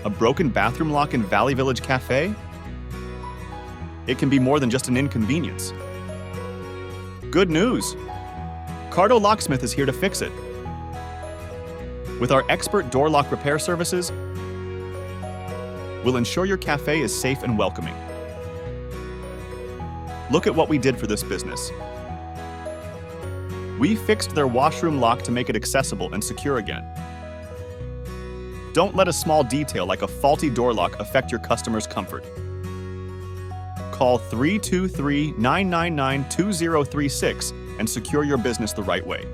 A broken bathroom lock in Valley Village Cafe? It can be more than just an inconvenience. Good news! Kardo Locksmith is here to fix it. With our expert door lock repair services, we'll ensure your cafe is safe and welcoming. Look at what we did for this business. We fixed their washroom lock to make it accessible and secure again. Don't let a small detail like a faulty door lock affect your customers' comfort. Call 323-999-2036 and secure your business the right way.